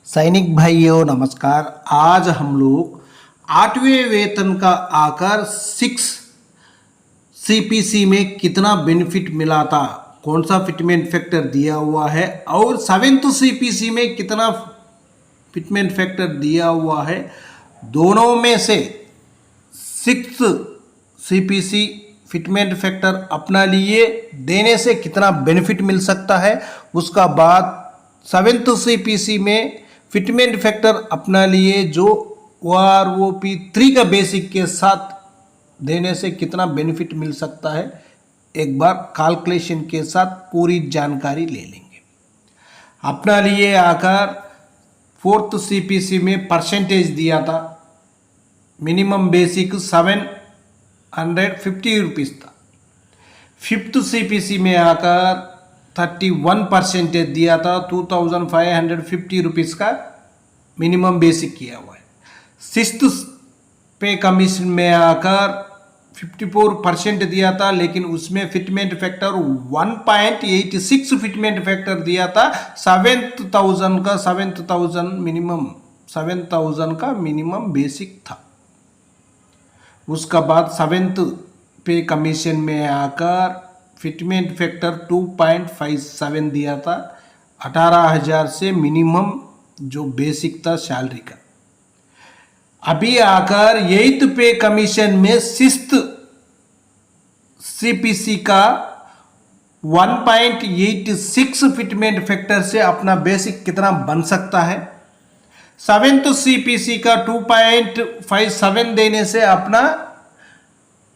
सैनिक भाइयों नमस्कार। आज हम लोग 8वें वेतन का आकर 6 सीपीसी में कितना बेनिफिट मिला था, कौन सा फिटमेंट फैक्टर दिया हुआ है और 7th सीपीसी में कितना फिटमेंट फैक्टर दिया हुआ है, दोनों में से 6th सीपीसी फिटमेंट फैक्टर अपना लिए देने से कितना बेनिफिट मिल सकता है। उसका बाद 7th सीपीसी में फिटमेंट फैक्टर अपना लिए जो OROP3 का बेसिक के साथ देने से कितना बेनिफिट मिल सकता है, एक बार कैलकुलेशन के साथ पूरी जानकारी ले लेंगे। अपना लिए आकर 4th सीपीसी में परसेंटेज दिया था, मिनिमम बेसिक 750 रुपीज़ था। 5th सीपीसी में आकर 31% दिया था, 2550 रुपीज़ का मिनिमम बेसिक किया हुआ है। 6th पे कमीशन में आकर 54% दिया था, लेकिन उसमें फिटमेंट फैक्टर 1.86 फिटमेंट फैक्टर दिया था। 7,000 का मिनिमम बेसिक था। उसका बाद 7th पे कमीशन में आकर फिटमेंट फैक्टर 2.57 दिया था। 18,000 से मिनिमम जो बेसिक था सैलरी का। अभी आकर 8th पे कमीशन में 6th सीपीसी का 1.86 फिटमेंट फैक्टर से अपना बेसिक कितना बन सकता है। 7th सीपीसी का 2.57 देने से अपना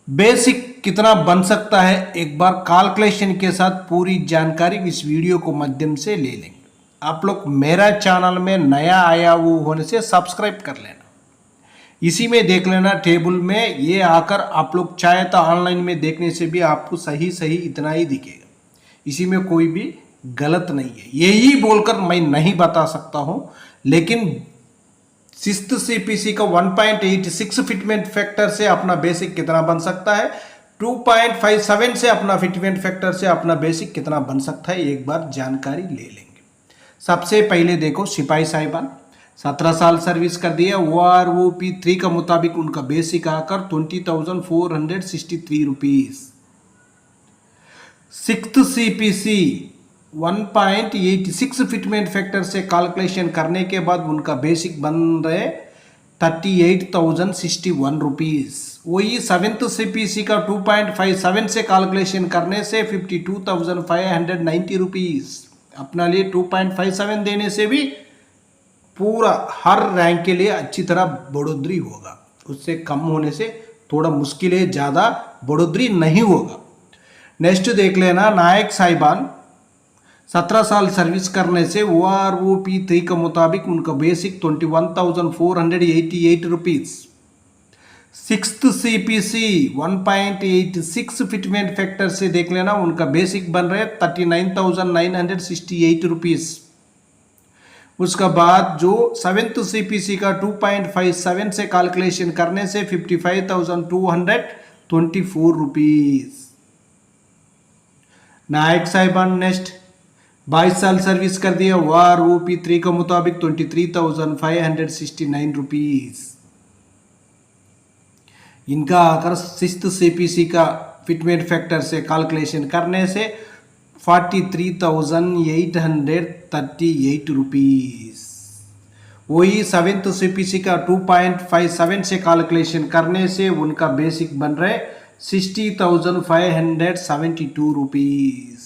बेसिक कितना बन सकता है, एक बार कैलकुलेशन के साथ पूरी जानकारी इस वीडियो को माध्यम से ले लेंगे। आप लोग मेरा चैनल में नया आया वो होने से सब्सक्राइब कर लेना, इसी में देख लेना टेबल में। ये आकर आप लोग चाहे तो ऑनलाइन में देखने से भी आपको सही इतना ही दिखेगा, इसी में कोई भी गलत नहीं है। यही बोलकर मैं नहीं बता सकता हूँ, लेकिन 6th सीपीसी का 1.86 फिटमेंट फैक्टर से अपना बेसिक कितना बन सकता है, 2.57 से अपना फिटमेंट फैक्टर से अपना बेसिक कितना बन सकता है, एक बार जानकारी ले लेंगे। सबसे पहले देखो, सिपाही साहिबान 17 साल सर्विस कर दिया। OROP3 का मुताबिक उनका बेसिक आकर 20,463 rupees. 6th CPC 1.86 fitment factor से कैलकुलेशन करने के बाद उनका बेसिक बन रहे 38,061 रुपीज। वही 7th सीपीसी का 2.57 से कैलकुलेशन करने से 52,590 रुपीज। अपना लिए 2.57 देने से भी पूरा हर रैंक के लिए अच्छी तरह बढ़ोतरी होगा, उससे कम होने से थोड़ा मुश्किल है, ज़्यादा बढ़ोतरी नहीं होगा। नेक्स्ट देख लेना, नायक साहिबान 17 साल सर्विस करने से OROP3 के मुताबिक उनका basic 21,488 rupees. 6th CPC 1.86 fitment factor से देख लेना, उनका बेसिक बन रहे 39,968 रुपीज़। उसका बाद जो 7th सीपीसी का 2.57 से कैलकुलेशन करने से 55,224 रुपीज़। नायक साहिबान नेक्स्ट 22 साल सर्विस कर दिया। OROP3 के मुताबिक 23,569 रुपीज़। इनका आकर 6th सीपीसी का फिटमेंट फैक्टर से कैलकुलेशन करने से 43,838 रुपीज़। वही 7th सीपीसी का 2.57 से कैलकुलेशन करने से उनका बेसिक बन रहे 60,572 रुपीज़।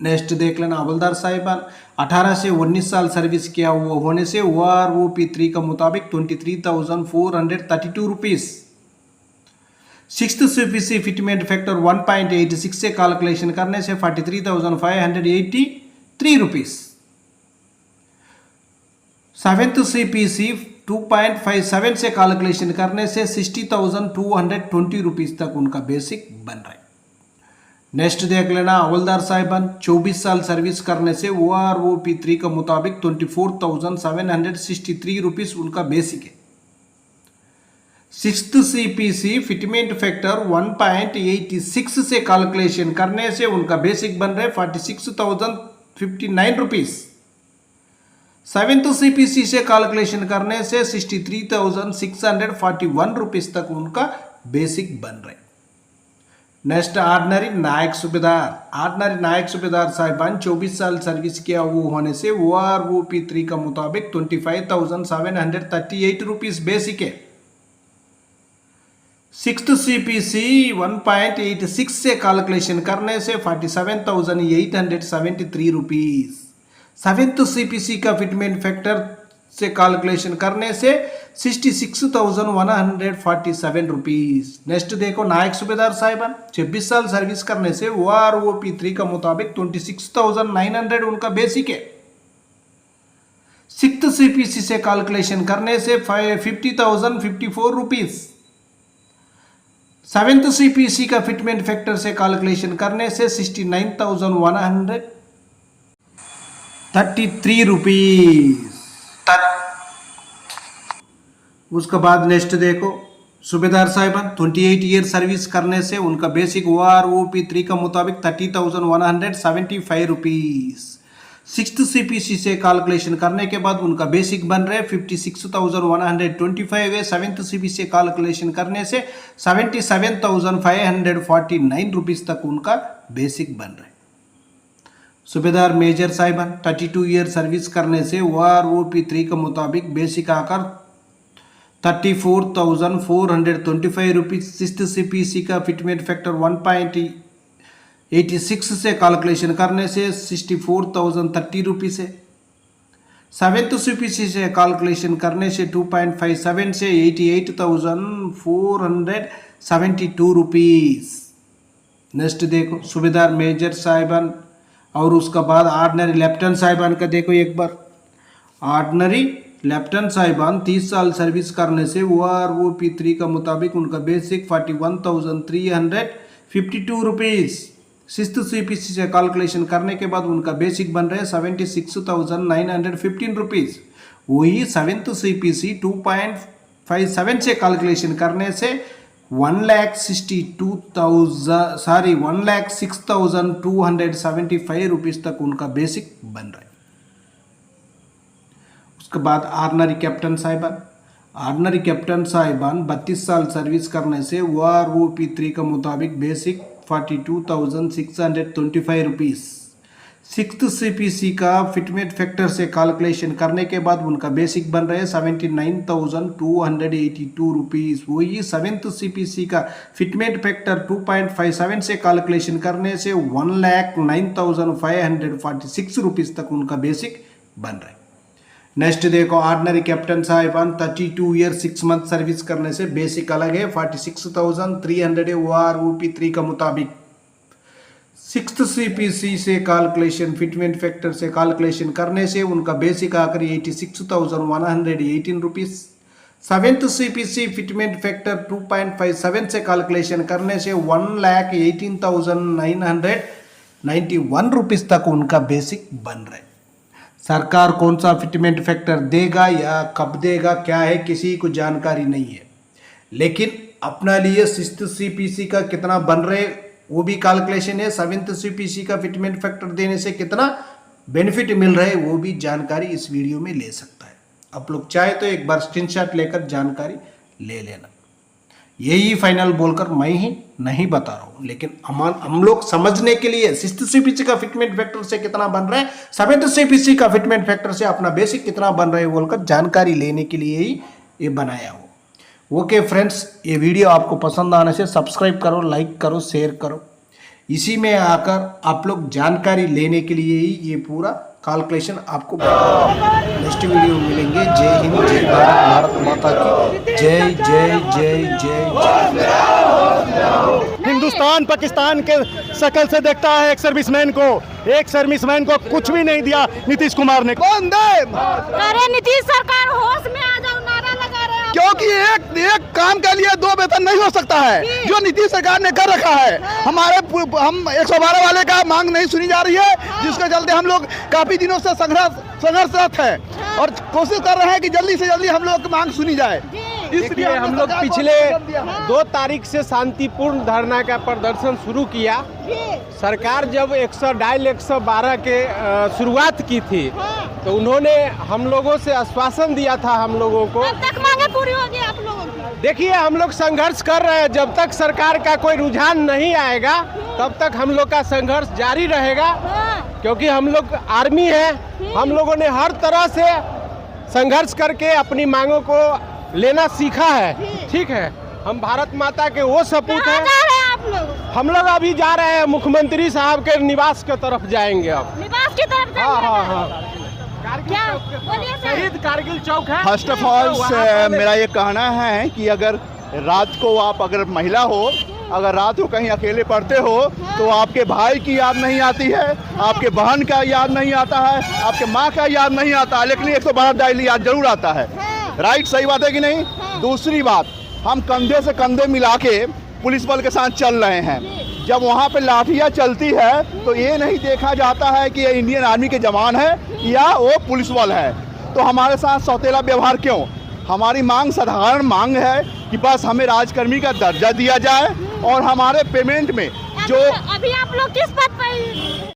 नेक्स्ट देख लेना, हवलदार साहिबान 18 से 19 साल सर्विस किया हुआ होने से OROP3 का मुताबिक 23,432 rupees. 6th CPC fitment factor 1.86 से कैलकुलेशन करने से 43,583 रुपीज़। 7th सीपीसी 2.57 से कैलकुलेशन करने से 60,220 रुपीज़ तक उनका बेसिक बन रहा है। नेक्स्ट देख लेना, हवलदार साहिबान 24 साल सर्विस करने से OROP3 का मुताबिक 24,763 रुपीज़ उनका बेसिक है। 6th सीपीसी फिटमेंट फैक्टर 1.86 से कैलकुलेशन करने से उनका बेसिक बन रहे 46,059 रुपीज़। सेवेंथ सीपीसी से कैलकुलेशन करने से 63,641 रुपीज तक उनका बेसिक बन रहे। नेक्स्ट ऑर्डिनरी नायक सूबेदार। ऑर्डिनरी नायक सूबेदार साहिबान 24 साल सर्विस किया हुआ होने से OROP3 का मुताबिक 25,738 रुपीज बेसिक है। सिक्स्थ सीपीसी 1.86 से कैलकुलेशन करने से 47,873 रुपीज। सेवेंथ सीपीसी का फिटमेंट फैक्टर से कैलकुलेशन करने से 66,147 रुपीज। नेक्स्ट देखो नायक सूबेदार साहिबान 26 साल सर्विस करने से OROP3 का मुताबिक 26,900 उनका बेसिक है। सिक्स्थ सीपीसी से कैलकुलेशन करने से 50,054 रुपीज। सेवेंथ सीपीसी का फिटमेंट फैक्टर से कैलकुलेशन करने से 69,133 रुपीज। उसके बाद नेक्स्ट देखो सूबेदार साहिबान 28 ईयर सर्विस करने से उनका बेसिक OROP3 का मुताबिक 30,175 रुपीज। सिक्स्थ सीपीसी से कैलकुलेशन करने के बाद उनका बेसिक बन रहे 56,125 है। सेवेंथ सीपीसी से कैलकुलेशन करने से 77,549 रुपीज तक उनका बेसिक बन रहे। सूबेदार मेजर साहिबान 32 ईयर सर्विस करने से OROP3 का मुताबिक बेसिक आकर 34,425 रुपीज। सिक्स्थ सीपीसी का फिटमेंट फैक्टर 1.86 से कैलकुलेशन करने से 64,030 रुपीज है। सेवेंथ सीपीसी से कैलकुलेशन करने से 2.57 से 88,472 रुपीज। नेक्स्ट देखो सूबेदार मेजर साहिबान और उसका बाद ऑर्डिनरी लेफ्टिनेंट साहिबान का देखो एक बार। ऑर्डिनरी लेफ्टिनेंट साहिबान 30 साल सर्विस करने से OROP3 का मुताबिक उनका बेसिक 41,352 रुपीज। सिक्स्थ सीपीसी से कैलकुलेशन करने के बाद उनका बेसिक बन रहे 76,915 रुपीज। वही सेवेंथ सीपीसी 2.57 से कैलकुलेशन करने से 1,06,275 रुपीज तक उनका बेसिक बन रहा है। उसके बाद ऑर्डिनरी कैप्टन साहिबान। ऑर्डिनरी कैप्टन साहिबान 32 साल सर्विस करने से OROP3 का मुताबिक बेसिक 42,625 रुपीज। सिक्स्थ सीपीसी का फिटमेंट फैक्टर से कैलकुलेशन करने के बाद उनका बेसिक बन रहे 79,282 रुपीज। वही सेवेंथ सीपीसी का फिटमेंट फैक्टर 2.57 से कैलकुलेशन करने से 1,09,546 रुपीज तक उनका बेसिक बन रहा है। नेक्स्ट देखो ऑर्डिनरी कैप्टन साहिबान 32 ईयर 6 मंथ सर्विस करने से बेसिक अलग है 46,300 है OROP3 का मुताबिक। सिक्स्थ सीपीसी से कैलकुलेशन फिटमेंट फैक्टर से कैलकुलेशन करने से उनका बेसिक आकर 86,118 rupees. Seventh CPC fitment factor 2.57 से कैलकुलेशन करने से 1,18,991 रुपीज तक उनका बेसिक बन रहा है। सरकार कौन सा फिटमेंट फैक्टर देगा या कब देगा क्या है किसी को जानकारी नहीं है, लेकिन अपना लिए सिक्स्थ सीपीसी का कितना बन रहे वो भी कैलकुलेशन है। सेवेंथ सीपीसी का फिटमेंट फैक्टर देने से कितना बेनिफिट मिल रहा है वो भी जानकारी इस वीडियो में ले सकता है। आप लोग चाहे तो एक बार स्क्रीनशॉट लेकर जानकारी ले लेना। यही फाइनल बोलकर मैं ही नहीं बता रहा हूँ, लेकिन हम लोग समझने के लिए सिक्स्थ सीपीसी का फिटमेंट फैक्टर से कितना बन रहा है, सेवेंथ सीपीसी का फिटमेंट फैक्टर से अपना बेसिक कितना बन रहा है बोलकर जानकारी लेने के लिए ही ये बनाया हो। ओके फ्रेंड्स, ये वीडियो आपको पसंद आने से सब्सक्राइब करो, लाइक करो, शेयर करो। इसी में आकर आप लोग जानकारी लेने के लिए ही ये पूरा कैलकुलेशन आपको नेक्स्ट वीडियो में मिलेंगे। जय हिंद, जय भारत, भारत माता की जय जय जय जय। हिंदुस्तान पाकिस्तान के शकल से देखता है एक सर्विसमैन को कुछ भी नहीं दिया नीतीश कुमार ने। अरे नीतीश सरकार होश में आ जाओ, नारा लगा रहे हैं। क्योंकि एक काम के लिए 2 वेतन नहीं हो सकता है जो नीतीश सरकार ने कर रखा है। हम 112 वाले का मांग नहीं सुनी जा रही है, जिसके चलते हम लोग काफी दिनों से संघर्षरत है और कोशिश कर रहे हैं कि जल्दी से जल्दी हम लोग की मांग सुनी जाए। इसलिए देखिए हमने हम लोग सरकार को पिछले आवेदन दिया है। 2 तारीख से शांतिपूर्ण धरना का प्रदर्शन शुरू किया। सरकार जब 112 के शुरुआत की थी तो उन्होंने हम लोगों से आश्वासन दिया था हम लोगों को। कब तक मांगे पूरी होगी आप लोगों की? देखिए हम लोग संघर्ष कर रहे हैं, जब तक सरकार का कोई रुझान नहीं आएगा तब तक हम लोग का संघर्ष जारी रहेगा, क्योंकि हम लोग आर्मी है। हम लोगों ने हर तरह से संघर्ष करके अपनी मांगों को लेना सीखा है। ठीक है, हम भारत माता के वो सपूत कहाँ हैं। जा रहे हैं आप लोग? हम लोग अभी जा रहे हैं मुख्यमंत्री साहब के निवास के तरफ जाएंगे अब। निवास की तरफ हाँ जाइएगा। हाँ हाँ, कारगिल क्या? चौक के पास। बोलिए सर। शहीद कारगिल चौक है। फर्स्ट ऑफ ऑल वहाँ पर मेरा ये कहना है कि अगर रात को आप अगर महिला हो, अगर रात को कहीं अकेले पड़ते हो तो आपके भाई की याद नहीं आती है, आपके बहन का याद नहीं आता है, आपके माँ का याद नहीं आता है, लेकिन 112 डायल याद जरूर आता है। राइट, सही बात है कि नहीं? दूसरी बात, हम कंधे से कंधे मिला के पुलिस बल के साथ चल रहे हैं। जब वहाँ पे लाठियाँ चलती है तो ये नहीं देखा जाता है कि ये इंडियन आर्मी के जवान है या वो पुलिस बल है। तो हमारे साथ सौतेला व्यवहार क्यों? हमारी मांग साधारण मांग है कि बस हमें राजकर्मी का दर्जा दिया जाए और हमारे पेमेंट में जो अभी आप लोग किस बात पर